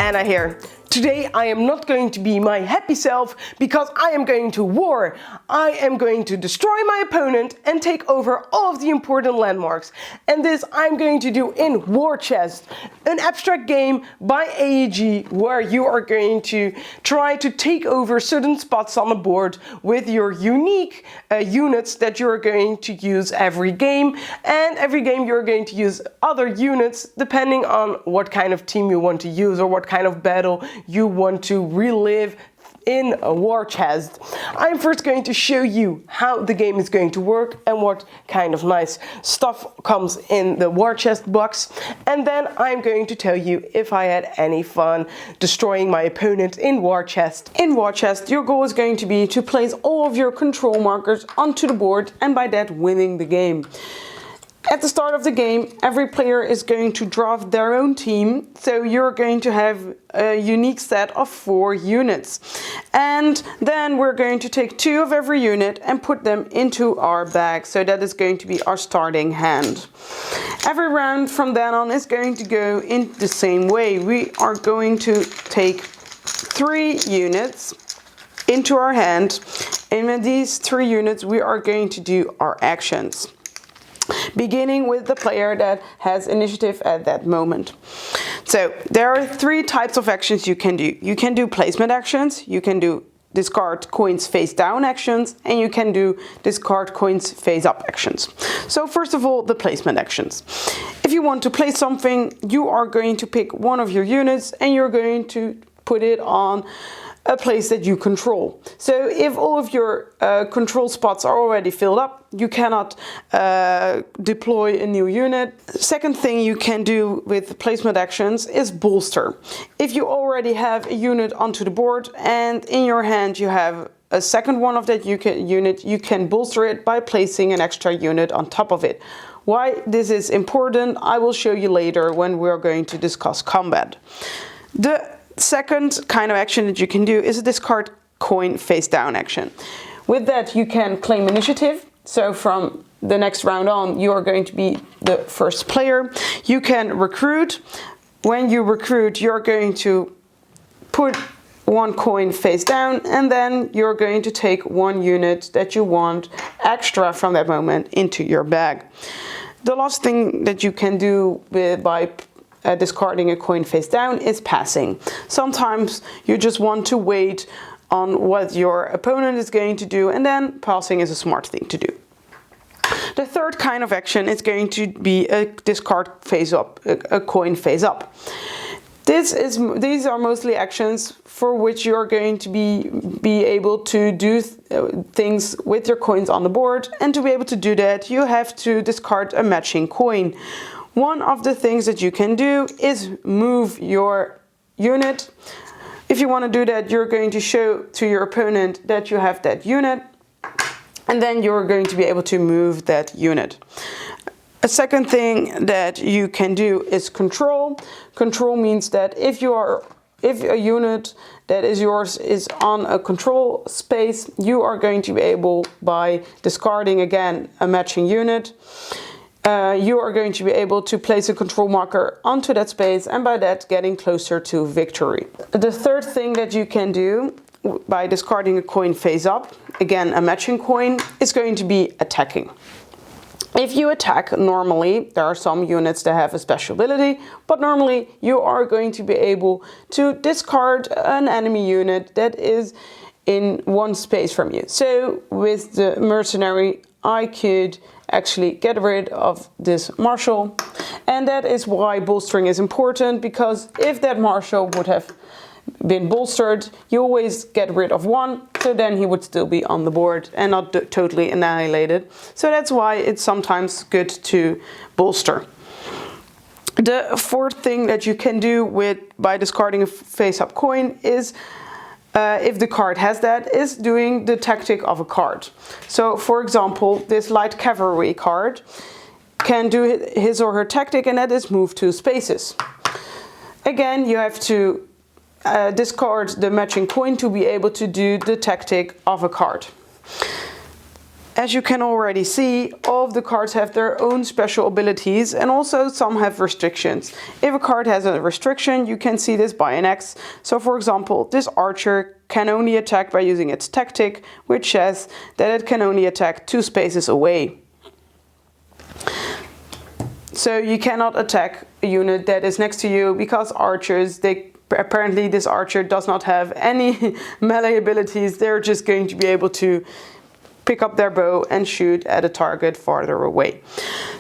Anna here. Today I am not going to be my happy self because I am going to war. I am going to destroy my opponent and take over all of the important landmarks. And this I'm going to do in War Chest, an abstract game by AEG where you are going to try to take over certain spots on the board with your unique units that you're going to use every game. And every game you're going to use other units depending on what kind of team you want to use or what kind of battle you want to relive in a War Chest. I'm first going to show you how the game is going to work and what kind of nice stuff comes in the War Chest box, and then I'm going to tell you if I had any fun destroying my opponent in War Chest. In War Chest, your goal is going to be to place all of your control markers onto the board and by that winning the game. At the start of the game, every player is going to draft their own team, so you're going to have a unique set of 4 units. And then we're going to take 2 of every unit and put them into our bag, so that is going to be our starting hand. Every round from then on is going to go in the same way. We are going to take 3 units into our hand, and with these 3 units we are going to do our actions, beginning with the player that has initiative at that moment. So there are 3 types of actions you can do. You can do placement actions, you can do discard coins face down actions, and you can do discard coins face up actions. So first of all, the placement actions. If you want to place something, you are going to pick one of your units and you're going to put it on a place that you control. So if all of your control spots are already filled up, you cannot deploy a new unit. Second thing you can do with placement actions is bolster. If you already have a unit onto the board and in your hand you have a second one of that unit, you can bolster it by placing an extra unit on top of it. Why this is important, I will show you later when we're going to discuss combat. The second kind of action that you can do is a discard coin face down action. With that you can claim initiative, so from the next round on you are going to be the first player. You can recruit. When you recruit, you're going to put 1 coin face down and then you're going to take 1 unit that you want extra from that moment into your bag. The last thing that you can do by discarding a coin face down is passing. Sometimes you just want to wait on what your opponent is going to do, and then passing is a smart thing to do. The third kind of action is going to be a discard face up, a coin face up. These are mostly actions for which you're going to be able to do things with your coins on the board, and to be able to do that you have to discard a matching coin. One of the things that you can do is move your unit. If you want to do that, you're going to show to your opponent that you have that unit, and then you're going to be able to move that unit. A second thing that you can do is control. Control means that if a unit that is yours is on a control space, you are going to be able, by discarding again a matching unit, you are going to be able to place a control marker onto that space and by that getting closer to victory. The third thing that you can do by discarding a coin face up, again a matching coin, is going to be attacking. If you attack normally, there are some units that have a special ability, but normally you are going to be able to discard an enemy unit that is in 1 space from you. So with the mercenary I could actually get rid of this marshal, and that is why bolstering is important, because if that marshal would have been bolstered, you always get rid of 1, so then he would still be on the board and not totally annihilated. So that's why it's sometimes good to bolster. The fourth thing that you can do by discarding a face-up coin is, if the card has that, is doing the tactic of a card. So for example, this light cavalry card can do his or her tactic, and that is move 2 spaces. Again, you have to discard the matching coin to be able to do the tactic of a card. As you can already see, all of the cards have their own special abilities, and also some have restrictions. If a card has a restriction, you can see this by an X. So for example, this archer can only attack by using its tactic, which says that it can only attack 2 spaces away. So you cannot attack a unit that is next to you, because archers, apparently this archer does not have any melee abilities. They're just going to be able to pick up their bow and shoot at a target farther away.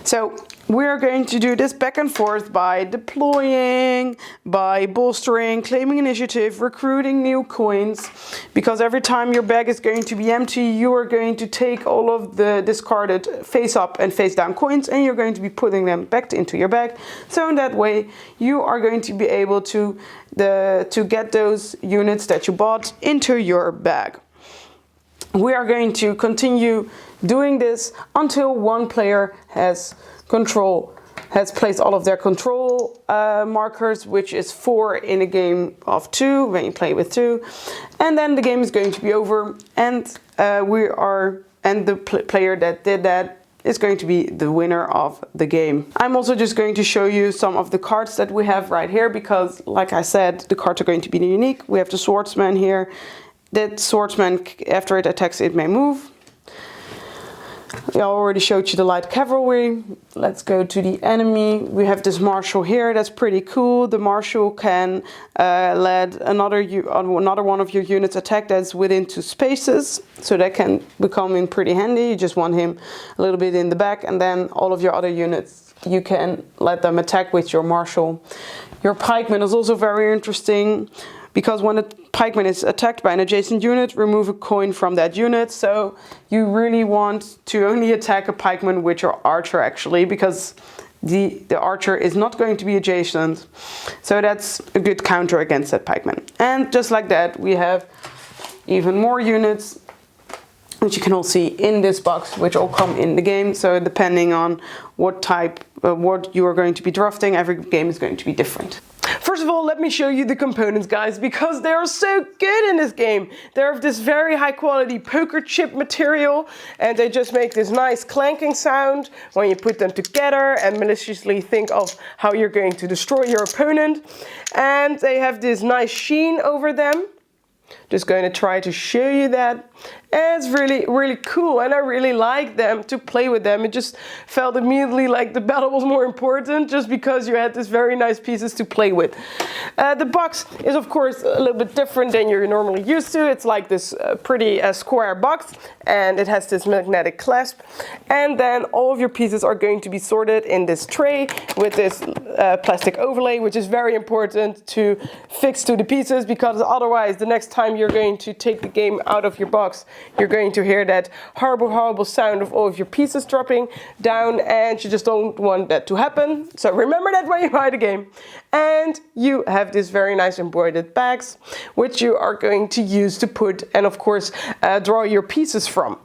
So we're going to do this back and forth by deploying, by bolstering, claiming initiative, recruiting new coins, because every time your bag is going to be empty, you are going to take all of the discarded face up and face down coins, and you're going to be putting them back into your bag. So in that way, you are going to be able to get those units that you bought into your bag. We are going to continue doing this until one player has placed all of their control markers, which is 4 in a game of 2 when you play with 2, and then the game is going to be over, and the player that did that is going to be the winner of the game. I'm also just going to show you some of the cards that we have right here, because like I said, the cards are going to be unique. We have the swordsman here. That swordsman, after it attacks, it may move. I already showed you the light cavalry. Let's go to the enemy. We have this marshal here. That's pretty cool. The marshal can let another one of your units attack that's within 2 spaces. So that can become in pretty handy. You just want him a little bit in the back, and then all of your other units, you can let them attack with your marshal. Your pikeman is also very interesting, because when a pikeman is attacked by an adjacent unit, remove a coin from that unit. So you really want to only attack a pikeman with your archer, actually, because the archer is not going to be adjacent. So that's a good counter against that pikeman. And just like that, we have even more units, which you can all see in this box, which all come in the game. So depending on what you are going to be drafting, every game is going to be different. First of all, let me show you the components, guys, because they are so good in this game. They're of this very high quality poker chip material, and they just make this nice clanking sound when you put them together and maliciously think of how you're going to destroy your opponent. And they have this nice sheen over them. Just going to try to show you that. And it's really, really cool, and I really like them to play with them. It just felt immediately like the battle was more important, just because you had these very nice pieces to play with. The box is of course a little bit different than you're normally used to. It's like this pretty square box, and it has this magnetic clasp. And then all of your pieces are going to be sorted in this tray with this plastic overlay, which is very important to fix to the pieces, because otherwise the next time you're going to take the game out of your box, you're going to hear that horrible, horrible sound of all of your pieces dropping down, and you just don't want that to happen. So remember that when you buy the game. And you have these very nice embroidered bags, which you are going to use to put and of course draw your pieces from.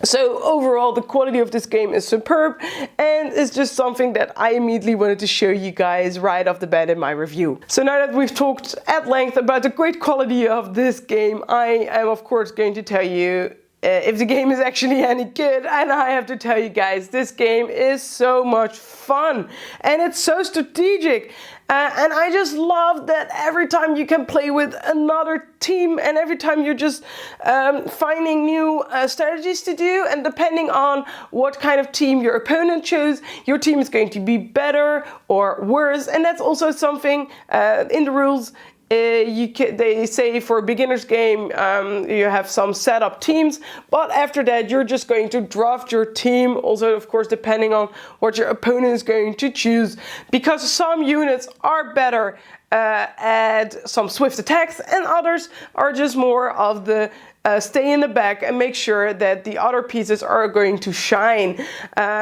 So overall, the quality of this game is superb, and it's just something that I immediately wanted to show you guys right off the bat in my review. So now that we've talked at length about the great quality of this game, I am of course going to tell you if the game is actually any good. And I have to tell you guys, this game is so much fun, and it's so strategic. And I just love that every time you can play with another team, and every time you're just finding new strategies to do, and depending on what kind of team your opponent chose, your team is going to be better or worse. And that's also something in the rules. They say for a beginner's game you have some setup teams, but after that you're just going to draft your team, also of course depending on what your opponent is going to choose, because some units are better at some swift attacks, and others are just more of the stay in the back and make sure that the other pieces are going to shine,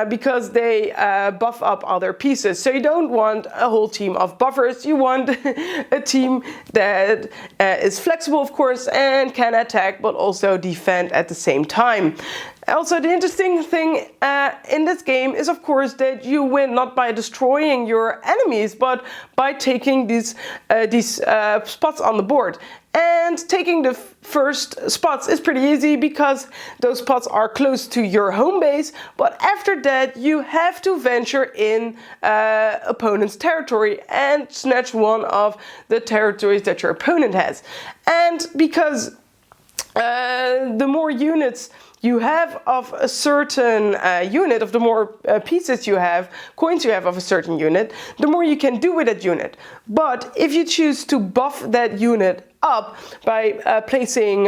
because they buff up other pieces. So you don't want a whole team of buffers. You want a team that is flexible, of course, and can attack but also defend at the same time. Also, the interesting thing in this game is, of course, that you win not by destroying your enemies, but by taking these spots on the board. And taking the first spots is pretty easy because those spots are close to your home base, but after that you have to venture in opponent's territory and snatch one of the territories that your opponent has. And because the more units you have of a certain unit, of the more pieces you have, coins you have of a certain unit, the more you can do with that unit. But if you choose to buff that unit up by placing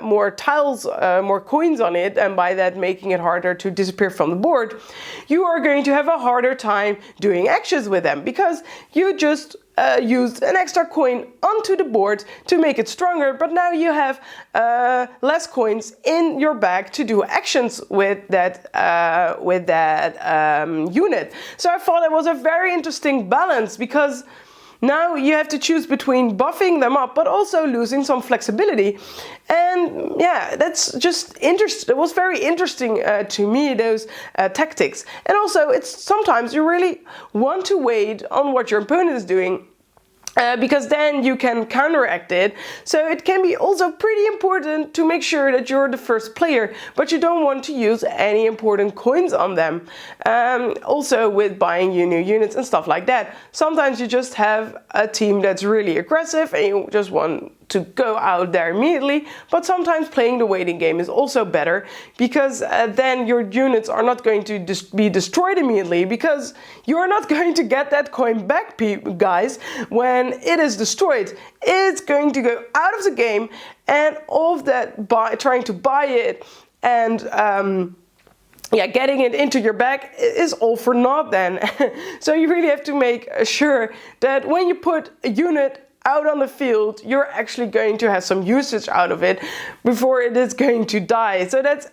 more tiles, more coins on it, and by that making it harder to disappear from the board, you are going to have a harder time doing actions with them, because you just used an extra coin onto the board to make it stronger, but now you have less coins in your bag to do actions with that unit. So I thought it was a very interesting balance, because now you have to choose between buffing them up but also losing some flexibility. And yeah, that's just interesting. It was very interesting to me, those tactics. And also, it's sometimes you really want to wait on what your opponent is doing, because then you can counteract it. So it can be also pretty important to make sure that you're the first player, but you don't want to use any important coins on them. Also with buying you new units and stuff like that. Sometimes you just have a team that's really aggressive and you just want to go out there immediately, but sometimes playing the waiting game is also better, because then your units are not going to be destroyed immediately, because you're not going to get that coin back, guys, when it is destroyed. It's going to go out of the game, and all of that trying to buy it and getting it into your bag is all for naught then. So you really have to make sure that when you put a unit out on the field, you're actually going to have some usage out of it before it is going to die. So that's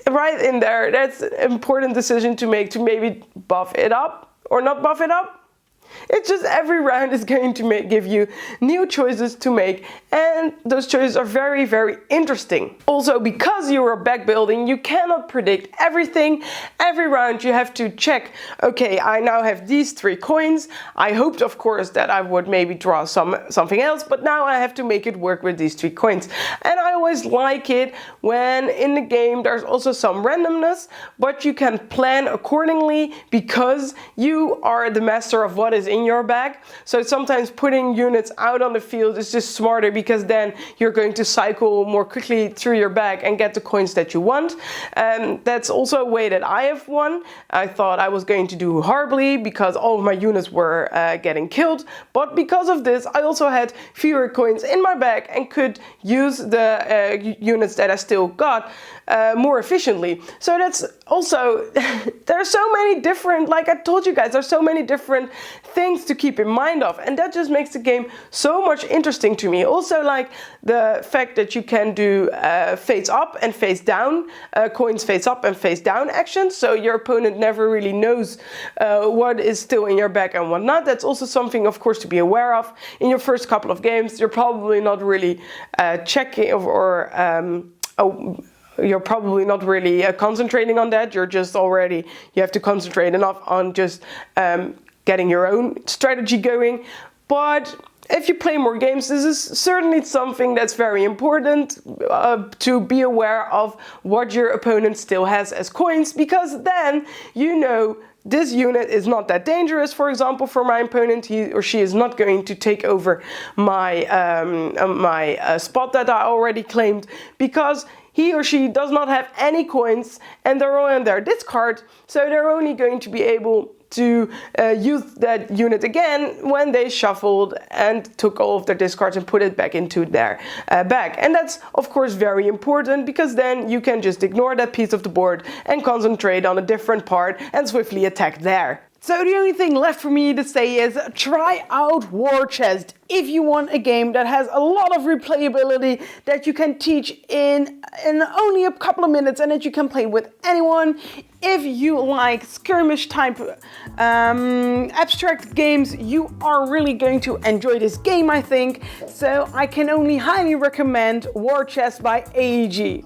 right in there. That's an important decision to make, to maybe buff it up or not buff it up. It's just every round is going to give you new choices to make, and those choices are very, very interesting. Also, because you are back building, you cannot predict everything. Every round you have to check, okay, I now have these 3 coins. I hoped, of course, that I would maybe draw something else, but now I have to make it work with these 3 coins. And I always like it when in the game there's also some randomness, but you can plan accordingly because you are the master of what is in your bag. So sometimes putting units out on the field is just smarter, because then you're going to cycle more quickly through your bag and get the coins that you want. That's also a way that I have won. I thought I was going to do horribly because all of my units were getting killed, but because of this I also had fewer coins in my bag and could use the units that I still got more efficiently. So that's also, there are so many different, like I told you guys, there's so many different things to keep in mind of, and that just makes the game so much interesting to me. Also, like the fact that you can do face up and face down, coins face up and face down actions, so your opponent never really knows what is still in your bag and what not. That's also something, of course, to be aware of. In your first couple of games, you're probably not really checking you're probably not really concentrating on that. You have to concentrate enough on just getting your own strategy going. But if you play more games, this is certainly something that's very important to be aware of what your opponent still has as coins, because then you know this unit is not that dangerous, for example, for my opponent. He or she is not going to take over my spot that I already claimed, because he or she does not have any coins and they're all in their discard, so they're only going to be able to use that unit again when they shuffled and took all of their discards and put it back into their bag. And that's of course very important, because then you can just ignore that piece of the board and concentrate on a different part and swiftly attack there. So the only thing left for me to say is try out War Chest if you want a game that has a lot of replayability, that you can teach in only a couple of minutes and that you can play with anyone. If you like skirmish type abstract games, you are really going to enjoy this game, I think. So I can only highly recommend War Chest by AEG.